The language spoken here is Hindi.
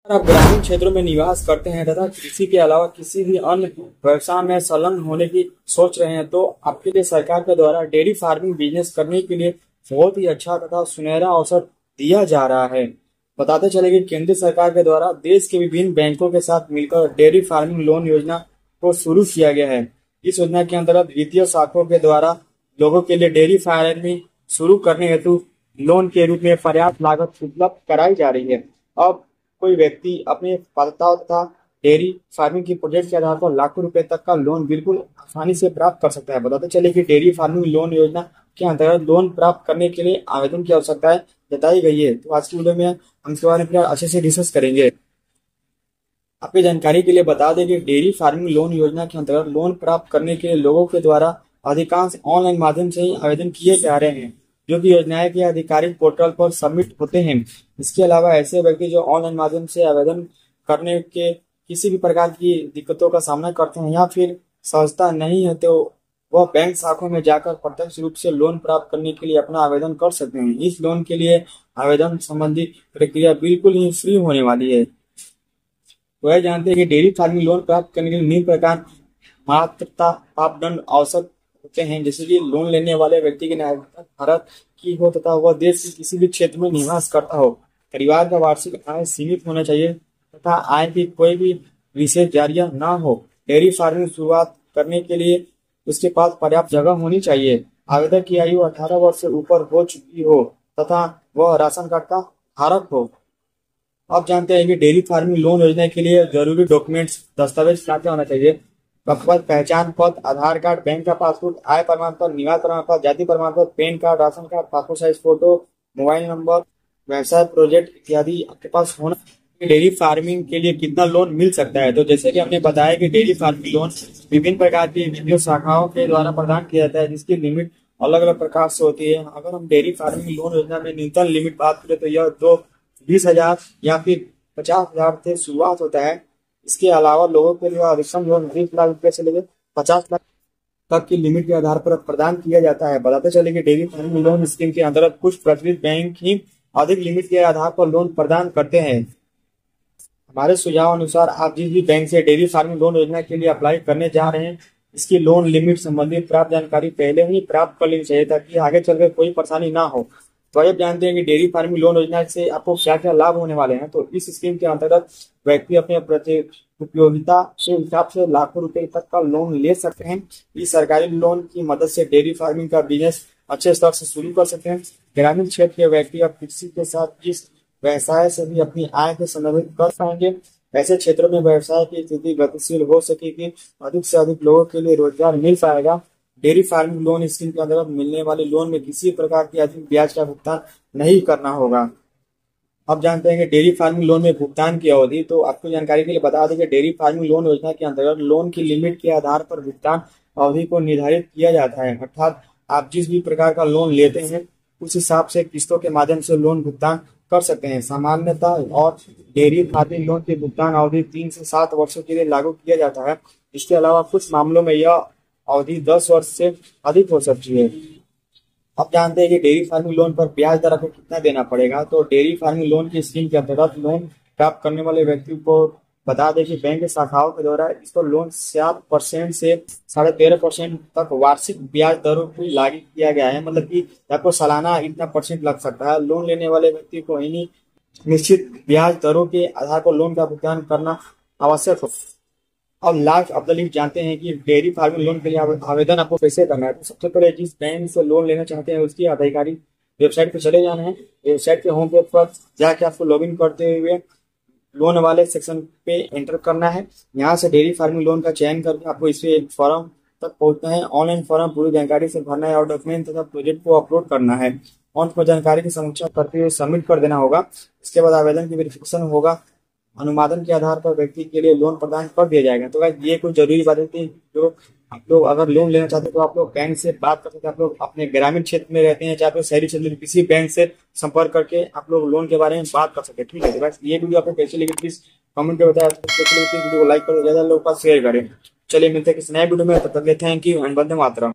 अगर आप ग्रामीण क्षेत्रों में निवास करते हैं तथा कृषि के अलावा किसी भी अन्य व्यवसाय में संलग्न होने की सोच रहे हैं तो आपके लिए सरकार के द्वारा डेयरी फार्मिंग बिजनेस करने के लिए बहुत ही अच्छा तथा सुनहरा अवसर दिया जा रहा है। बताते चले कि केंद्र सरकार के द्वारा देश के विभिन्न बैंकों के साथ मिलकर डेयरी फार्मिंग लोन योजना को शुरू किया गया है। इस योजना के अंतर्गत वित्तीय शाखाओं के द्वारा लोगों के लिए डेयरी फार्मिंग शुरू करने हेतु लोन के रूप में पर्याप्त लागत उपलब्ध कराई जा रही है। अब कोई व्यक्ति अपने पात्रता तथा डेयरी फार्मिंग की प्रोजेक्ट के आधार पर लाखों रुपए तक का लोन बिल्कुल आसानी से प्राप्त कर सकता है। बताते चले कि डेयरी फार्मिंग लोन योजना के अंतर्गत लोन प्राप्त करने के लिए आवेदन की आवश्यकता बताई गई है। तो आज की वीडियो में हम इसके बारे में अच्छे से डिस्कस करेंगे। आपकी जानकारी के लिए बता दें कि डेयरी फार्मिंग लोन योजना के अंतर्गत लोन प्राप्त करने के लिए लोगों के द्वारा अधिकांश ऑनलाइन माध्यम से ही आवेदन किए जा रहे हैं, जो कि योजनाएं के आधिकारिक पोर्टल पर सबमिट होते हैं। इसके अलावा ऐसे व्यक्ति जो ऑनलाइन माध्यम से आवेदन करने के किसी भी प्रकार की दिक्कतों का सामना करते हैं या फिर सहजता नहीं है तो वह बैंक शाखाओं में जाकर प्रत्यक्ष रूप से लोन प्राप्त करने के लिए अपना आवेदन कर सकते हैं। इस लोन के लिए आवेदन संबंधी प्रक्रिया बिल्कुल ही फ्री होने वाली है। वह जानते हैं कि डेयरी फार्मिंग लोन प्राप्त करने के लिए निम्न प्रकार पात्रता मापदंड आवश्यक होते हैं, जैसे कि लोन लेने वाले व्यक्ति की नागरिकता भारत की हो तथा वह देश के किसी भी क्षेत्र में निवास करता हो। परिवार का वार्षिक आय सीमित होना चाहिए तथा आय की कोई भी विशेष जारिया ना हो। डेयरी फार्मिंग शुरुआत करने के लिए उसके पास पर्याप्त जगह होनी चाहिए। आवेदक की आयु 18 वर्ष से ऊपर हो चुकी हो तथा वह राशन कार्ड का धारक हो। अब जानते हैं कि डेयरी फार्मिंग लोन योजना के लिए जरूरी डॉक्यूमेंट्स दस्तावेज क्या क्या होना चाहिए। पहचान पत्र, आधार कार्ड, बैंक का पासबुक, आय प्रमाण पत्र, निवास प्रमाण पत्र, जाति प्रमाण पत्र, pan card, ration card, passport size photo, mobile number, व्यवसाय प्रोजेक्ट इत्यादि आपके पास होना। डेयरी फार्मिंग के लिए कितना लोन मिल सकता है, तो जैसे कि हमने बताया कि डेयरी फार्मिंग लोन विभिन्न प्रकार की वित्तीय शाखाओं के द्वारा प्रदान किया जाता है, जिसकी लिमिट अलग अलग प्रकार से होती है। अगर हम डेयरी फार्मिंग लोन योजना में न्यूनतम लिमिट बात करें तो यह 20,000 या फिर 50,000 से शुरुआत होता है। इसके अलावा लोगों के लिए अधिकतम लोन 20 लाख रुपए से लेकर 50 लाख तक की लिमिट के आधार पर प्रदान किया जाता है। बताते चले कि डेयरी फार्मिंग लोन स्कीम के अंतर्गत कुछ प्रचलित बैंक ही अधिक लिमिट के आधार पर लोन प्रदान करते हैं। हमारे सुझाव अनुसार आप जिस भी बैंक से डेयरी फार्मिंग लोन योजना के लिए अप्लाई करने जा रहे हैं, इसकी लोन लिमिट संबंधी प्राप्त जानकारी पहले ही प्राप्त कर लेनी चाहिए ताकि आगे चलकर कोई परेशानी ना हो। तो आप जानते हैं कि डेयरी फार्मिंग लोन योजना से आपको क्या क्या लाभ होने वाले हैं। तो इस स्कीम के अंतर्गत व्यक्ति अपने प्रति उपयोगिता के हिसाब से लाखों रुपए तक का लोन ले सकते हैं। इस सरकारी लोन की मदद से डेयरी फार्मिंग का बिजनेस अच्छे स्तर से शुरू कर सकते हैं। ग्रामीण क्षेत्र के व्यक्ति अब कृषि के साथ इस व्यवसाय से भी अपनी आय को संदर्भित कर पाएंगे। ऐसे क्षेत्रों में व्यवसाय की स्थिति गतिशील हो सकेगी, अधिक से अधिक लोगों के लिए रोजगार मिल पाएगा। डेयरी फार्मिंग लोन स्कीम के अंतर्गत मिलने वाले लोन में किसी प्रकार की अधिक ब्याज का भुगतान नहीं करना होगा। अब जानते हैं कि डेयरी फार्मिंग लोन में भुगतान की अवधि। तो आपको जानकारी के लिए बता दें कि डेयरी फार्मिंग लोन योजना के अंतर्गत लोन की लिमिट के आधार पर भुगतान अवधि को निर्धारित किया जाता है, अर्थात आप जिस भी प्रकार का लोन लेते हैं उस हिसाब से किस्तों के माध्यम से लोन भुगतान कर सकते हैं। सामान्यतः और डेयरी फार्मिंग लोन की भुगतान अवधि 3 से 7 वर्षों के लिए लागू किया जाता है। इसके अलावा कुछ मामलों में यह अवधि 10 वर्ष से अधिक हो सकती है। अब जानते हैं कि डेयरी फार्मिंग लोन पर ब्याज दर आपको कितना देना पड़ेगा। तो डेयरी फार्मिंग लोन की स्कीम के अंतर्गत लोन प्राप्त करने वाले व्यक्ति को बता दें कि बैंक शाखाओं के द्वारा इस पर लोन 7% से 13.5% तक वार्षिक ब्याज दरों को लागू किया गया है। मतलब कि आपको सालाना इतना परसेंट लग सकता है। लोन लेने वाले व्यक्ति को इन्हीं निश्चित ब्याज दरों के आधार पर लोन का भुगतान करना आवश्यक हो। अब लास्ट ऑफ द लिस्ट जानते हैं कि डेयरी फार्मिंग लोन के लिए आवेदन आपको कैसे करना है। तो सबसे पहले जिस बैंक से लोन लेना चाहते हैं उसकी आधिकारिक वेबसाइट पर चले जाना है। वेबसाइट के होम पेज पर जाके आपको लॉगिन करते हुए लोन वाले सेक्शन पे एंटर करना है। यहाँ से डेयरी फार्मिंग लोन का चयन करके आपको इससे एक फॉर्म तक पहुंचना है। ऑनलाइन फॉर्म पूरी जानकारी से भरना है और डॉक्यूमेंट तथा प्रोजेक्ट को अपलोड करना है। फॉर्म पर जानकारी की समीक्षा करते हुए सबमिट कर देना होगा। इसके बाद आवेदन की वेरिफिकेशन होगा। अनुमोदन के आधार पर व्यक्ति के लिए लोन प्रदान कर दिया जाएगा। तो गाइस ये कुछ जरूरी बातें थी जो आप लोग अगर लोन लेना चाहते हैं तो आप लोग बैंक से बात कर सकते हैं। आप लोग अपने ग्रामीण क्षेत्र में रहते हैं चाहे आप शहरी क्षेत्र में, किसी बैंक से संपर्क करके आप लोग लोन के बारे में बात कर सकते हैं। ठीक है, तो गाइस ये वीडियो आपको कैसे लगी प्लीज कमेंट में बताया। वीडियो को लाइक करें, ज्यादा लोगों के पास शेयर करें। चलिए मिलते हैं किसी नए वीडियो में, तब तक के thank you and Vande Mataram.